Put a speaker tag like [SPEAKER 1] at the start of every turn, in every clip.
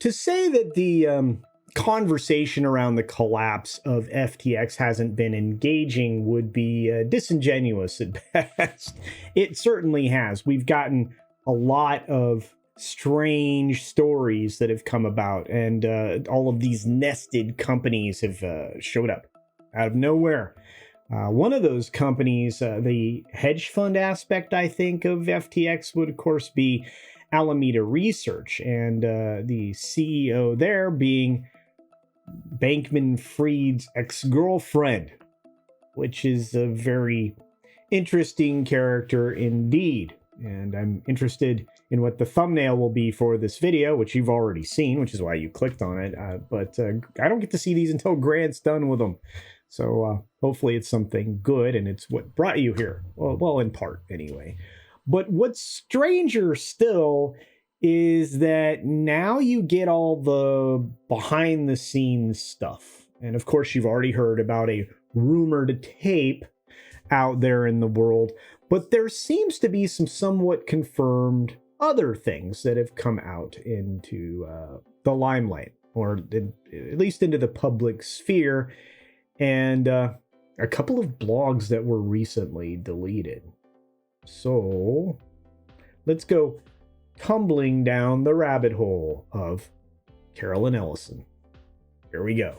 [SPEAKER 1] To say that the conversation around the collapse of FTX hasn't been engaging would be disingenuous at best. It certainly has. We've gotten a lot of strange stories that have come about, and all of these nested companies have showed up out of nowhere. One of those companies, the hedge fund aspect, I think, of FTX would, of course, be Alameda Research, and the CEO there being Bankman-Fried's ex-girlfriend, which is a very interesting character indeed. And I'm interested in what the thumbnail will be for this video, which you've already seen, which is why you clicked on it. But I don't get to see these until Grant's done with them. So hopefully it's something good, and it's what brought you here. Well, in part, anyway. But what's stranger still is that now you get all the behind-the-scenes stuff. And of course, you've already heard about a rumored tape out there in the world. But there seems to be some somewhat confirmed other things that have come out into the limelight, or at least into the public sphere. And a couple of blogs that were recently deleted. So let's go tumbling down the rabbit hole of Carolyn Ellison. Here we go.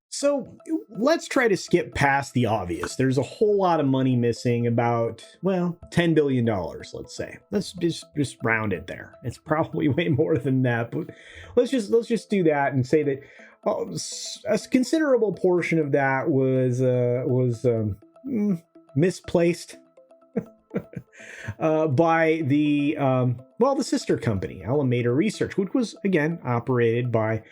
[SPEAKER 1] So let's try to skip past the obvious. There's a whole lot of money missing, about, well, $10 billion, let's say. Let's just round it there. It's probably way more than that, but let's just do that and say that a considerable portion of that was misplaced by the sister company, Alameda Research, which was, again, operated by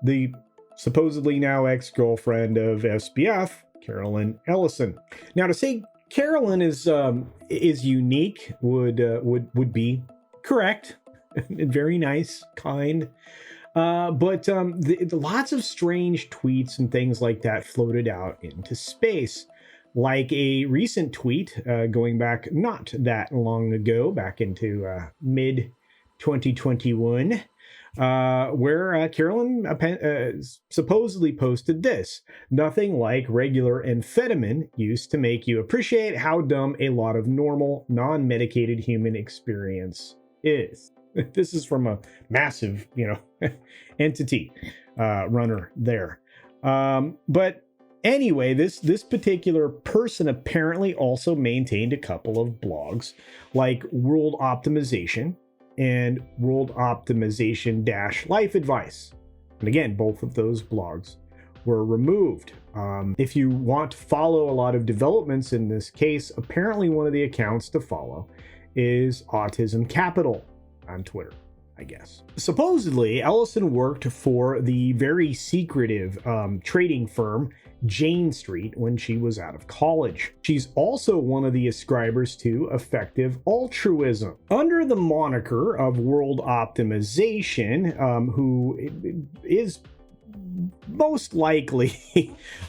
[SPEAKER 1] the supposedly now ex-girlfriend of SBF, Carolyn Ellison. Now, to say Carolyn is unique would be correct, and very nice, kind. But lots of strange tweets and things like that floated out into space. Like a recent tweet going back not that long ago, back into mid-2021, where Carolyn supposedly posted this: "Nothing like regular amphetamine used to make you appreciate how dumb a lot of normal, non-medicated human experience is." This is from a massive, entity runner there. But anyway, this particular person apparently also maintained a couple of blogs, like World Optimization and World Optimization Life Advice. And again, both of those blogs were removed. If you want to follow a lot of developments in this case, apparently one of the accounts to follow is Autism Capital on Twitter, I guess. Supposedly, Ellison worked for the very secretive trading firm Jane Street when she was out of college. She's also one of the ascribers to effective altruism. Under the moniker of World Optimization, who is most likely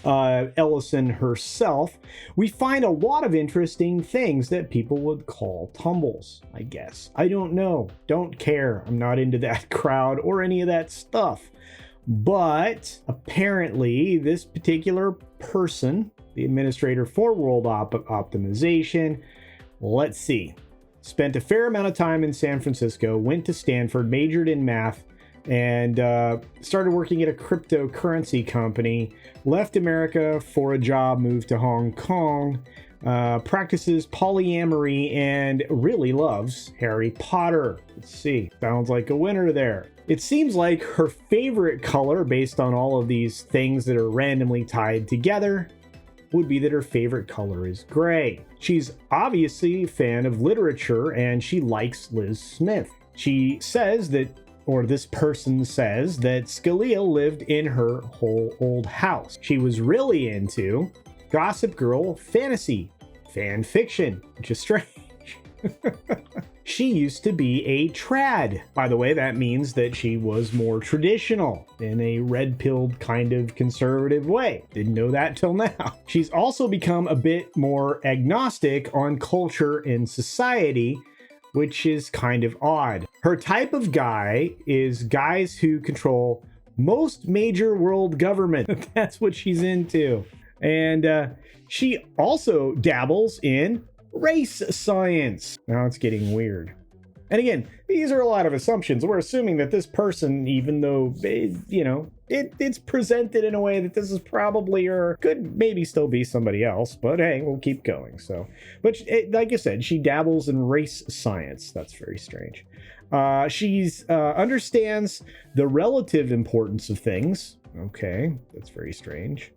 [SPEAKER 1] Ellison herself, we find a lot of interesting things that people would call tumbles, I guess. I don't know. Don't care. I'm not into that crowd or any of that stuff. But apparently this particular person, the administrator for World Optimization, let's see, spent a fair amount of time in San Francisco, went to Stanford, majored in math, and started working at a cryptocurrency company, left America for a job, moved to Hong Kong, practices polyamory, and really loves Harry Potter. Let's see, sounds like a winner there. It seems like her favorite color, based on all of these things that are randomly tied together, would be that her favorite color is gray. She's obviously a fan of literature, and she likes Liz Smith. She says that, or this person says, that Scalia lived in her whole old house. She was really into Gossip Girl fantasy fan fiction, which is strange. She used to be a trad. By the way, that means that she was more traditional in a red-pilled kind of conservative way. Didn't know that till now. She's also become a bit more agnostic on culture and society, which is kind of odd. Her type of guy is guys who control most major world government. That's what she's into. And she also dabbles in race science. Now it's getting weird. And again, these are a lot of assumptions. We're assuming that this person, even though, it's presented in a way that this is probably or could maybe still be somebody else, but hey, we'll keep going. But like I said, she dabbles in race science. That's very strange. She's understands the relative importance of things. Okay, that's very strange.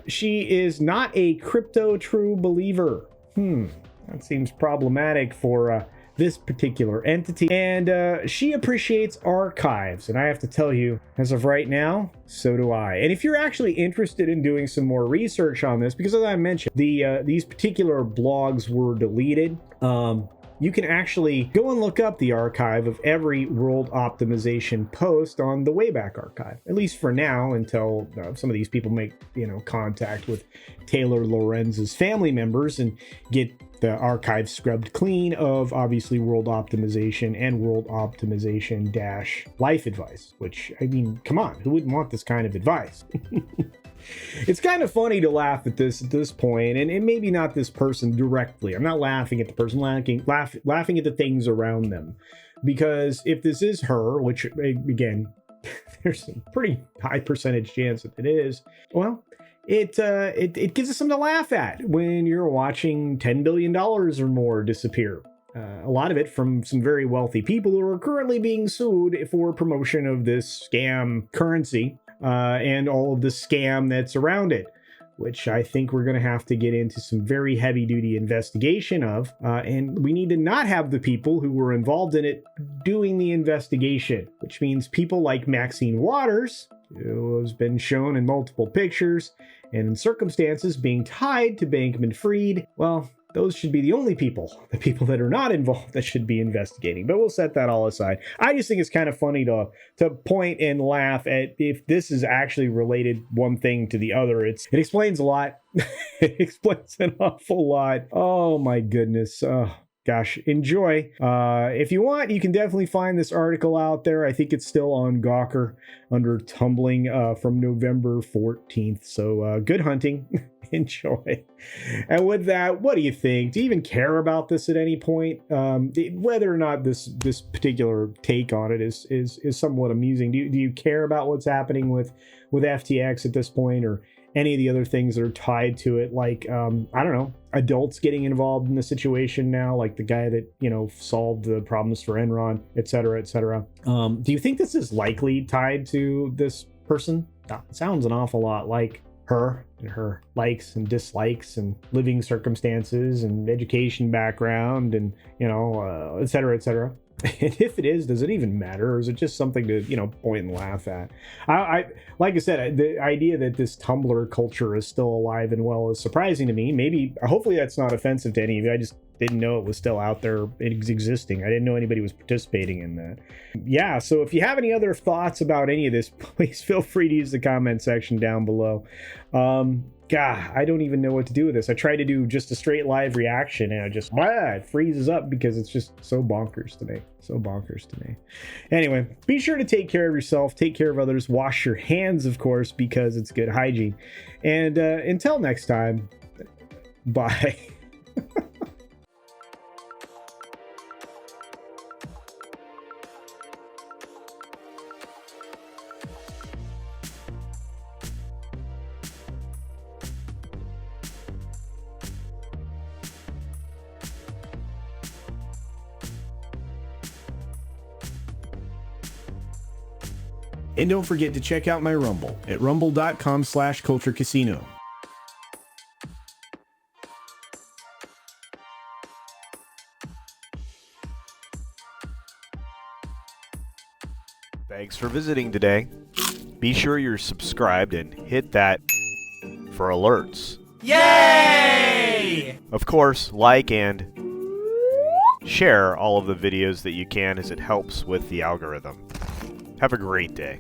[SPEAKER 1] She is not a crypto true believer. That seems problematic for this particular entity. And she appreciates archives. And I have to tell you, as of right now, so do I. And if you're actually interested in doing some more research on this, because as I mentioned, these particular blogs were deleted. You can actually go and look up the archive of every world optimization post on the Wayback Archive, at least for now, until some of these people make contact with Taylor Lorenz's family members and get the archive scrubbed clean of obviously world optimization and world optimization dash life advice, which, I mean, come on, who wouldn't want this kind of advice? It's kind of funny to laugh at this point, and maybe not this person directly. I'm not laughing at the person, laughing at the things around them. Because if this is her, which, again, there's a pretty high percentage chance that it is, well, it gives us something to laugh at when you're watching $10 billion or more disappear. A lot of it from some very wealthy people who are currently being sued for promotion of this scam currency. And all of the scam that's around it, which I think we're going to have to get into some very heavy-duty investigation of. And we need to not have the people who were involved in it doing the investigation, which means people like Maxine Waters, who has been shown in multiple pictures and in circumstances being tied to Bankman-Fried. Well, those should be the only people, the people that are not involved, that should be investigating. But we'll set that all aside. I just think it's kind of funny to point and laugh at if this is actually related one thing to the other. It explains a lot. It explains an awful lot. Oh my goodness. Gosh, enjoy. If you want, you can definitely find this article out there. I think it's still on Gawker under Tumbling from November 14th. So good hunting. Enjoy. And with that, what do you think? Do you even care about this at any point? Whether or not this particular take on it is somewhat amusing. Do you care about what's happening with FTX at this point, or any of the other things that are tied to it, like I don't know, adults getting involved in the situation now, like the guy that solved the problems for Enron, et cetera, et cetera. Do you think this is likely tied to this person? It sounds an awful lot like her and her likes and dislikes and living circumstances and education background and et cetera, et cetera. And if it is, does it even matter, or is it just something to point and laugh at? I like I said, the idea that this Tumblr culture is still alive and well is surprising to me. Hopefully that's not offensive to any of you. I just didn't know it was still out there, existing. I didn't know anybody was participating in that. Yeah, so if you have any other thoughts about any of this, please feel free to use the comment section down below. God, I don't even know what to do with this. I tried to do just a straight live reaction and it freezes up because it's just so bonkers to me. Anyway, be sure to take care of yourself, take care of others, wash your hands, of course, because it's good hygiene. And until next time, bye. And don't forget to check out my Rumble at rumble.com/CultureCasino.
[SPEAKER 2] Thanks for visiting today. Be sure you're subscribed and hit that for alerts.
[SPEAKER 3] Yay!
[SPEAKER 2] Of course, like and share all of the videos that you can, as it helps with the algorithm. Have a great day.